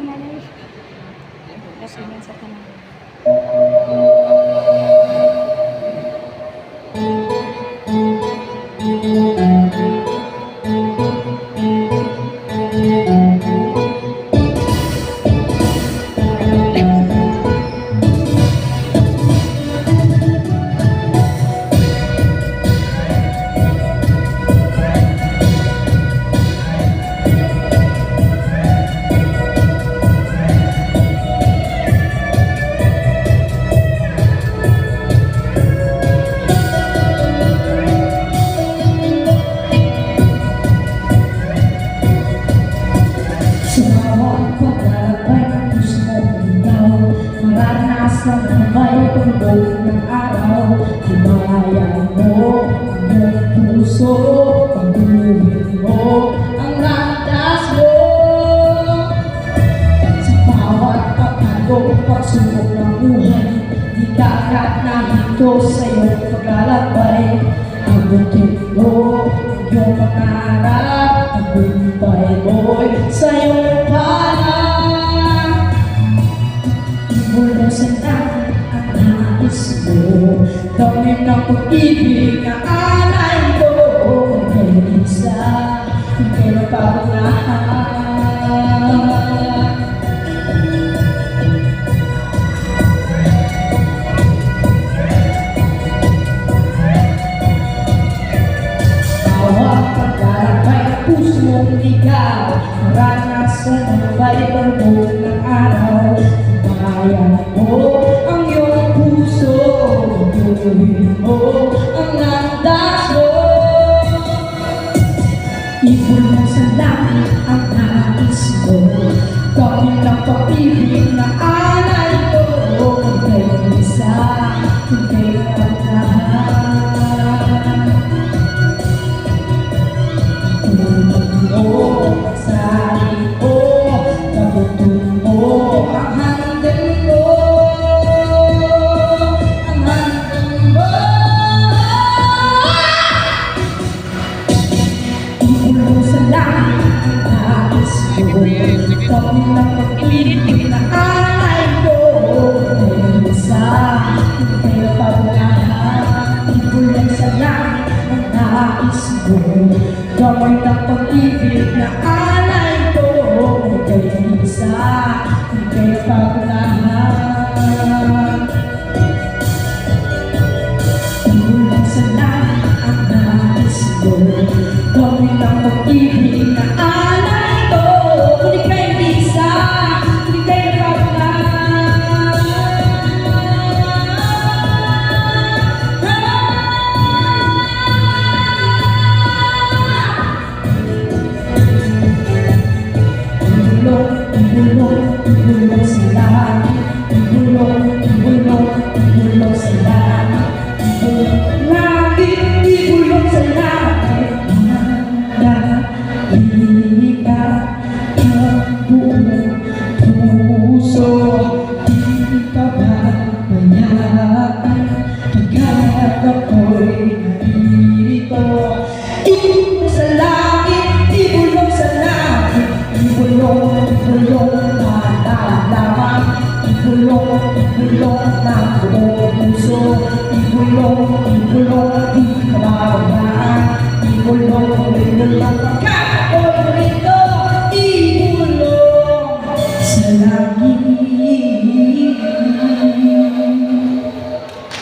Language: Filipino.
nanay. Kasi sa kanila. Maranasan na may tumbok ng araw, himayan mo ang iyong puso, pagduhin mo ang landas mo. Sa bawat pagkagong pagsubok ng buhay, di kakat na ito sa iyong paglalakbay. Abutin mo ang iyong pangarap, pagbuntay mo'y sa iyong pangarap. Mula sa langit at nais mo, gawin ang pag-ibig na alay ko. Kaya isa, kaya napapanahan. Bawat paglalakbay ng puso mong ligaw, maranasan ang may tumbok ng araw. Himayan mo ang iyong puso, pagduhin mo ang landas mo. Ibon mo sa langit ang nais mo, gawin ang pag-ibig na alay ko. Kaya isa, kaya paglahan. Tulog mo ang sarili ko, kabutun mo ang hanggan mo, ang hanggan mo. Ibulong sa langit ang nais mo, gawin ang pag-ibig na alay ko. Kaya isa, kaya paglahan. Ibulong sa langit ang nais mo, gawin ang pag-ibig na alay ko. Kaya isa, kaya paglahan. Ibulong sa langit ang nais mo, gawin ang pag-ibig na alay ko. Kung ika'y isa, kung ika'y paglahan. Ibulong sa langit, ibulong sa langit, ibulong sa langit. Handa, ikaw ang buong puso, di ka ba payagan, pagkat ako'y narito. Ibulong sa langit, ibulong sa langit, ibulong malalaman, ibulong ng buong puso, ibulong di ka bababa.